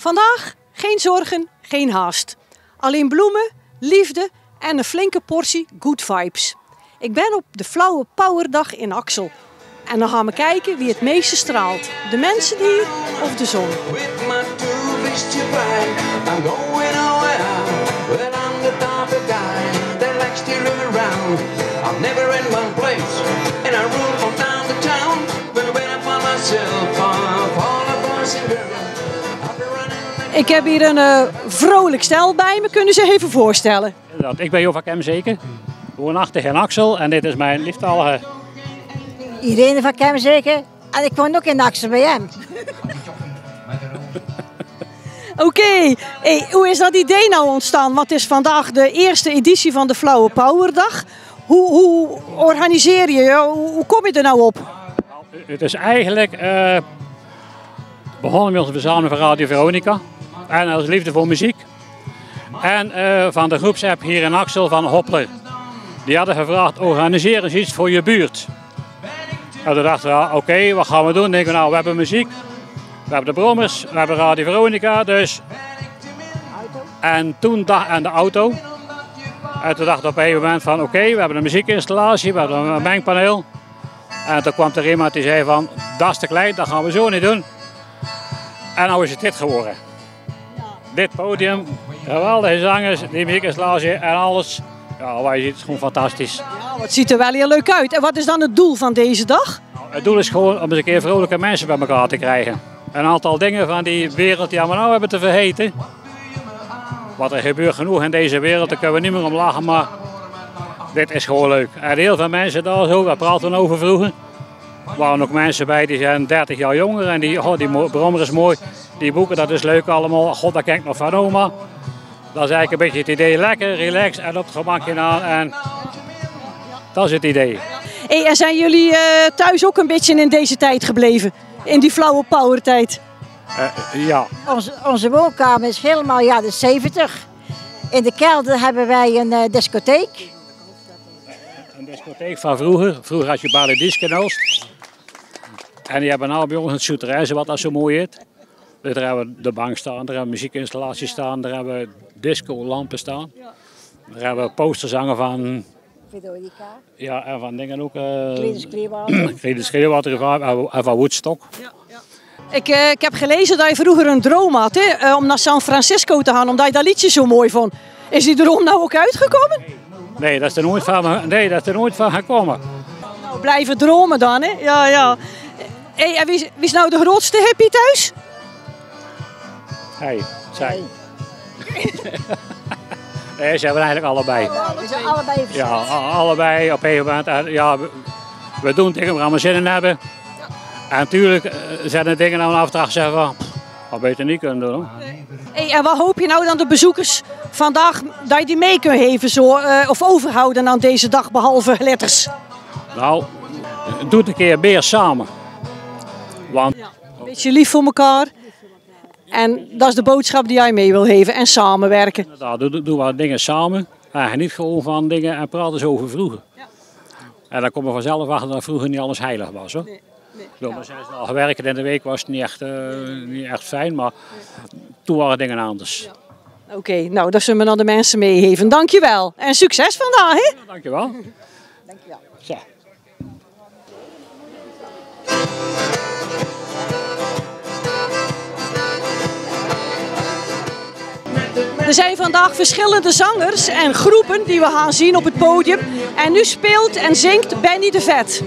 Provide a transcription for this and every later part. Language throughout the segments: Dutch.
Vandaag geen zorgen, geen haast. Alleen bloemen, liefde en een flinke portie good vibes. Ik ben op de Flower Powerdag in Axel. En dan gaan we kijken wie het meeste straalt. De mensen hier of de zon. Ik heb hier een vrolijk stel bij me. Kunnen ze even voorstellen? Ik ben Jo van Kemzeke, woonachtig in Axel en dit is mijn lieftalige... Irene van Kemzeke en ik woon ook in Axel bij hem. Oké, hey, hoe is dat idee nou ontstaan? Want het is vandaag de eerste editie van de Flower Powerdag. Hoe organiseer je? Hoe kom je er nou op? Het is eigenlijk begonnen met onze verzameling van Radio Veronica en als liefde voor muziek. En van de groepsapp hier in Axel van Hoppler. Die hadden gevraagd, organiseer eens iets voor je buurt. En toen dachten we, oké, wat gaan we doen? Dan denken we, nou, we hebben muziek, we hebben de Brommers, we hebben Radio Veronica, dus... En toen en de auto. En toen dachten we op een gegeven moment van, oké, we hebben een muziekinstallatie, we hebben een mengpaneel. En toen kwam er iemand die zei van, dat is te klein, dat gaan we zo niet doen. En nou is het dit geworden. Dit podium, geweldige zangers, die muziekinstallatie en alles. Ja, waar je ziet, het is gewoon fantastisch. Ja, het ziet er wel heel leuk uit. En wat is dan het doel van deze dag? Het doel is gewoon om eens een keer vrolijke mensen bij elkaar te krijgen. Een aantal dingen van die wereld die we nou hebben te vergeten. Wat er gebeurt genoeg in deze wereld, daar kunnen we niet meer om lachen, maar dit is gewoon leuk. En heel veel mensen daar zo, daar praten we over vroeger. Er waren ook mensen bij die zijn 30 jaar jonger en die, oh, die Brommer is mooi. Die boeken, dat is leuk allemaal. God, dat kijk ik nog van oma. Dat is eigenlijk een beetje het idee. Lekker, relax en op het gemakje aan. En dat is het idee. Hey, en zijn jullie thuis ook een beetje in deze tijd gebleven? In die Flower Power tijd? Ja. Onze woonkamer is helemaal jaren 70. In de kelder hebben wij een discotheek. Een discotheek van vroeger. Vroeger had je Baladiskenoost. En die hebben nou bij ons het souterrain, wat dat zo mooi heet. Daar hebben we de bank staan, daar hebben we muziekinstallaties staan, daar hebben we disco-lampen staan. Daar hebben we posters hangen van... Veronica. Ja, en van dingen ook... Creedence Clearwater en van Woodstock. Ja, ja. Ik heb gelezen dat je vroeger een droom had, hè, om naar San Francisco te gaan, omdat je dat liedje zo mooi vond. Is die droom nou ook uitgekomen? Nee, dat is er nooit van gekomen. Nou, blijven dromen dan, hè? Ja, ja. Hey, en wie is nou de grootste hippie thuis? Hey, zij. Nee, ze hebben eigenlijk allebei. We zijn allebei ja, allebei op een gegeven moment. Ja, we doen dingen waar we zin in hebben. En natuurlijk zijn er dingen aan de afdracht zeggen van, wat beter niet kunnen doen. Hoor. Hey, en wat hoop je nou dan de bezoekers vandaag dat je die mee kunt geven zo, of overhouden aan deze dag behalve letters? Nou, doe het een keer meer samen. Want... Ja, een beetje lief voor elkaar. En dat is de boodschap die jij mee wil geven en samenwerken. Inderdaad, doe wat dingen samen. En geniet gewoon van dingen en praat eens over vroeger. Ja. En dan kom je vanzelf achter dat vroeger niet alles heilig was. Hoor. Nee. Nee. Maar sinds we al gewerkt in de week was het niet echt fijn, maar toen waren dingen anders. Ja. Oké, nou dat zullen we aan de mensen meegeven. Dankjewel en succes vandaag. Hè? Ja, dankjewel. Dankjewel. Ja. Er zijn vandaag verschillende zangers en groepen die we gaan zien op het podium. En nu speelt en zingt Benny de Vet.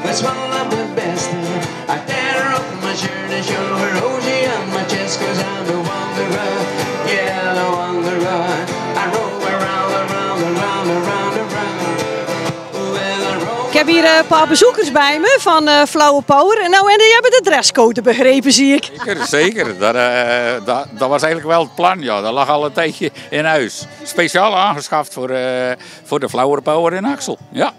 That's one of the best. I tear her up my shirt and show her Rosie on my chest, 'cause I'm the wanderer, yeah, the wanderer. I roll around, around, around, around, around. heb hier een paar bezoekers bij me van Flower Power. En die hebben de dresscode begrepen, zie ik. Zeker. Dat was eigenlijk wel het plan. Ja. Dat lag al een tijdje in huis. Speciaal aangeschaft voor de Flower Power in Axel. Ja.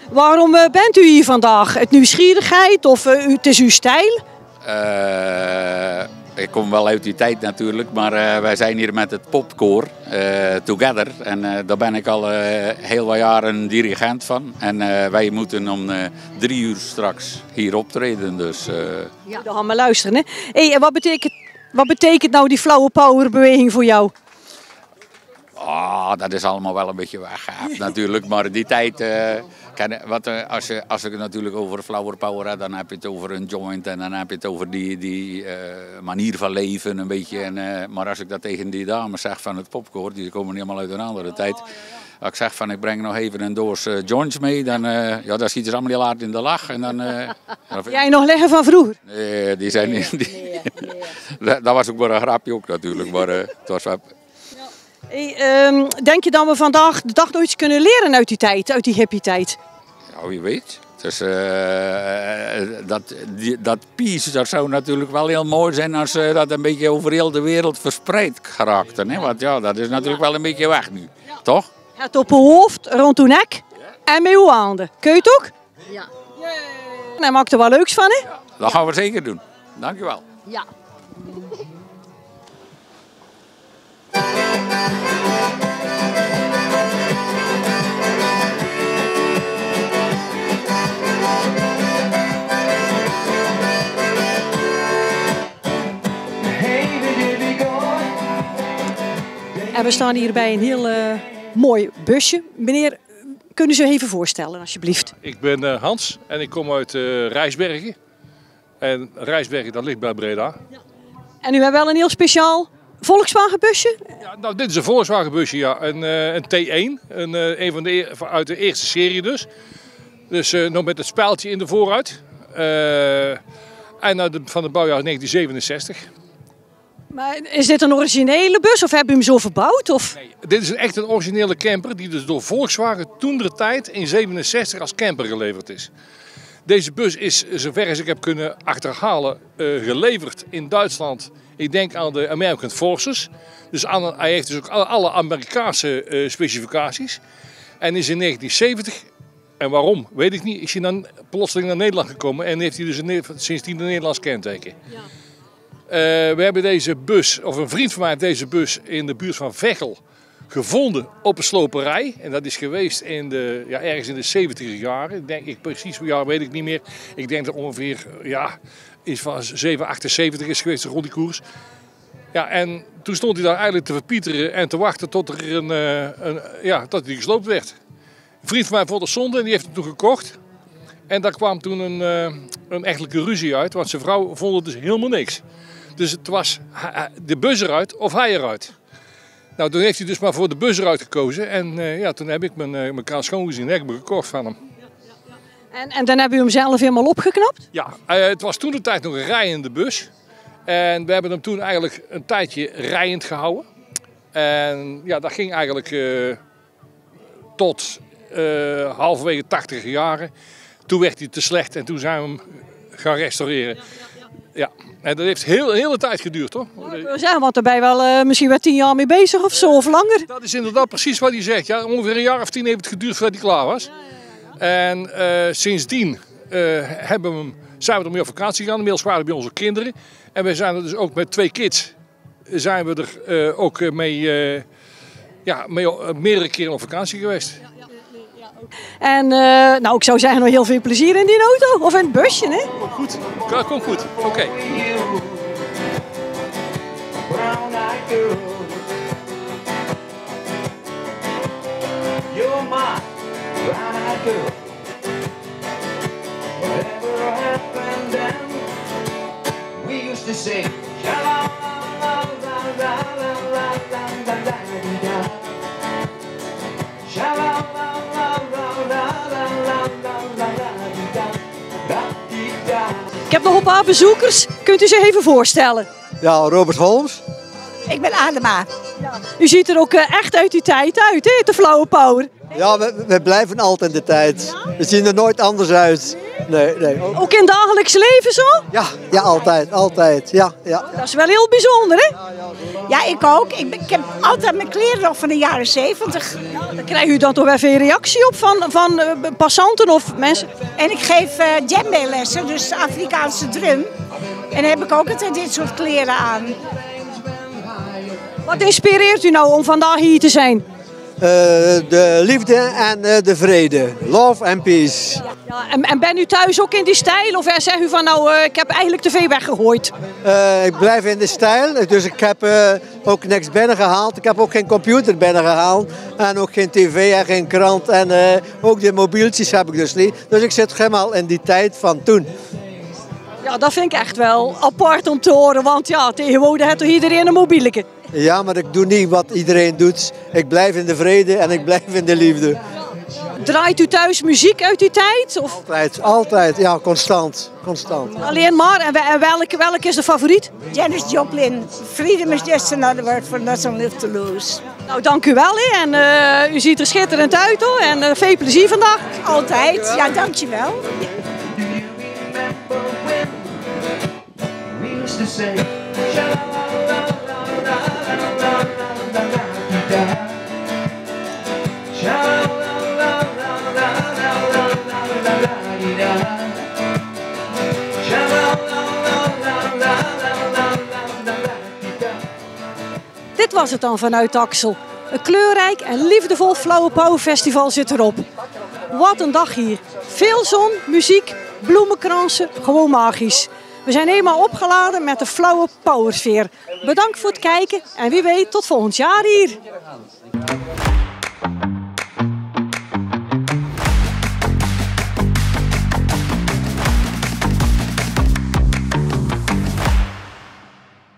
Waarom bent u hier vandaag? Het nieuwsgierigheid of het is uw stijl? Ik kom wel uit die tijd natuurlijk, maar wij zijn hier met het popkoor Together. En daar ben ik al heel wat jaren dirigent van. En wij moeten om 3 uur straks hier optreden. Dus, Ja, dan gaan we luisteren. Hè? Hey, en wat betekent nou die Flower Power beweging voor jou? dat is allemaal wel een beetje weggehaald natuurlijk. Maar die tijd, als ik het natuurlijk over Flower Power heb, dan heb je het over een joint. En dan heb je het over die manier van leven een beetje. Maar als ik dat tegen die dames zeg van het popkoor, die komen helemaal uit een andere tijd. Als ik zeg van ik breng nog even een doos joints mee, dan schieten ze allemaal heel hard in de lach. En dan, Jij nog leggen van vroeger? Nee, die zijn niet. Dat was ook maar een grapje ook natuurlijk. Maar het was wel... Hey, denk je dat we vandaag de dag nog iets kunnen leren uit die tijd, uit die hippie tijd? Ja, wie weet. Dus, dat peace, dat zou natuurlijk wel heel mooi zijn als dat een beetje over heel de wereld verspreid geraakt. Hè? Want ja, dat is natuurlijk wel een beetje weg nu. Toch? Het op uw hoofd, rond uw nek en met uw handen. Kun je het ook? Ja. En hij maakt er wel leuks van, hè? Ja, dat gaan we zeker doen. Dankjewel. Ja. En we staan hier bij een heel mooi busje. Meneer, kunnen u zich even voorstellen, alsjeblieft? Ik ben Hans en ik kom uit Rijsbergen. En Rijsbergen, dat ligt bij Breda. En u hebt wel een heel speciaal Volkswagen busje? Ja, nou, dit is een Volkswagen busje, ja. Een T1, een van uit de eerste serie dus. Dus nog met het spijltje in de vooruit. En van het bouwjaar 1967. Maar is dit een originele bus of hebben u hem zo verbouwd? Of? Nee, dit is echt een originele camper die dus door Volkswagen toentertijd in 67 als camper geleverd is. Deze bus is, zover als ik heb kunnen achterhalen, geleverd in Duitsland. Ik denk aan de American Forces. Dus hij heeft dus ook alle Amerikaanse specificaties. En is in 1970, en waarom, weet ik niet, is hij dan plotseling naar Nederland gekomen. En heeft hij dus sindsdien een Nederlands kenteken. Ja. We hebben deze bus, of een vriend van mij heeft deze bus in de buurt van Veghel gevonden op een sloperij. En dat is geweest ergens in de 70 jaren. Denk ik precies hoe jaar weet ik niet meer. Ik denk dat ongeveer iets van 778 is geweest rond die koers. Ja, en toen stond hij daar eigenlijk te verpieteren en te wachten tot tot hij gesloopt werd. Een vriend van mij vond het zonde en die heeft hem toen gekocht. En daar kwam toen een echtelijke ruzie uit, want zijn vrouw vond het dus helemaal niks. Dus het was de bus eruit of hij eruit. Nou, toen heeft hij dus maar voor de bus eruit gekozen. En toen heb ik mijn kraan schoongezien en heb ik me gekocht van hem. En dan hebben u hem zelf helemaal opgeknapt? Ja, het was toen de tijd nog een rijende bus. En we hebben hem toen eigenlijk een tijdje rijend gehouden. En ja, dat ging eigenlijk tot halverwege 80 jaren. Toen werd hij te slecht en toen zijn we hem gaan restaureren. Ja, en dat heeft een hele tijd geduurd, hoor. Ik wil zeggen, want daar ben je wel misschien wel 10 jaar mee bezig of zo, of langer. Dat is inderdaad precies wat hij zegt. Ja, ongeveer een jaar of 10 heeft het geduurd voordat hij klaar was. En sindsdien zijn we ermee op vakantie gegaan. Inmiddels waren we bij onze kinderen. En we zijn er dus ook met 2 kids zijn we er ook mee meerdere keren op vakantie geweest. En ik zou zeggen nog heel veel plezier in die auto. Of in het busje, hè? Komt goed. Komt goed. Oké. You're my brown-eyed girl. Whatever happened then, we used to sing. Ik heb nog een paar bezoekers. Kunt u zich even voorstellen? Ja, Robert Holmes. Ik ben Adema. Ja. U ziet er ook echt uit die tijd uit, hè, de Flower Power. Ja, we blijven altijd in de tijd. We zien er nooit anders uit. Nee. Ook in het dagelijks leven zo? Ja, altijd. Ja. Dat is wel heel bijzonder, hè? Ja, ik ook. Ik heb altijd mijn kleren nog van de jaren 70. Daar krijgt u dan toch even een reactie op van passanten of mensen? En ik geef djembe-lessen, dus Afrikaanse drum. En dan heb ik ook altijd dit soort kleren aan. Wat inspireert u nou om vandaag hier te zijn? De liefde en de vrede. Love and peace. Ja, en ben u thuis ook in die stijl? Of zegt u van nou, ik heb eigenlijk te veel weggegooid? Ik blijf in de stijl, dus ik heb ook niks binnengehaald. Ik heb ook geen computer binnengehaald. En ook geen tv en geen krant. En ook de mobieltjes heb ik dus niet. Dus ik zit helemaal in die tijd van toen. Ja, dat vind ik echt wel apart om te horen. Want ja, tegenwoordig heeft toch iedereen een mobieletje. Ja, maar ik doe niet wat iedereen doet. Ik blijf in de vrede en ik blijf in de liefde. Draait u thuis muziek uit die tijd? Of? Altijd. Ja, constant. Alleen maar? En welke is de favoriet? Janis Joplin. Freedom is just another word for nothing left to lose. Nou, dank u wel. Hè. En u ziet er schitterend uit, hoor. En veel plezier vandaag. Altijd. Ja, dankjewel. We used to say, Dit was het dan vanuit Axel. Een kleurrijk en liefdevol Flower Power Festival zit erop. Wat een dag hier. Veel zon, muziek, bloemenkransen, gewoon magisch. We zijn helemaal opgeladen met de Flower Power sfeer. Bedankt voor het kijken en wie weet tot volgend jaar hier.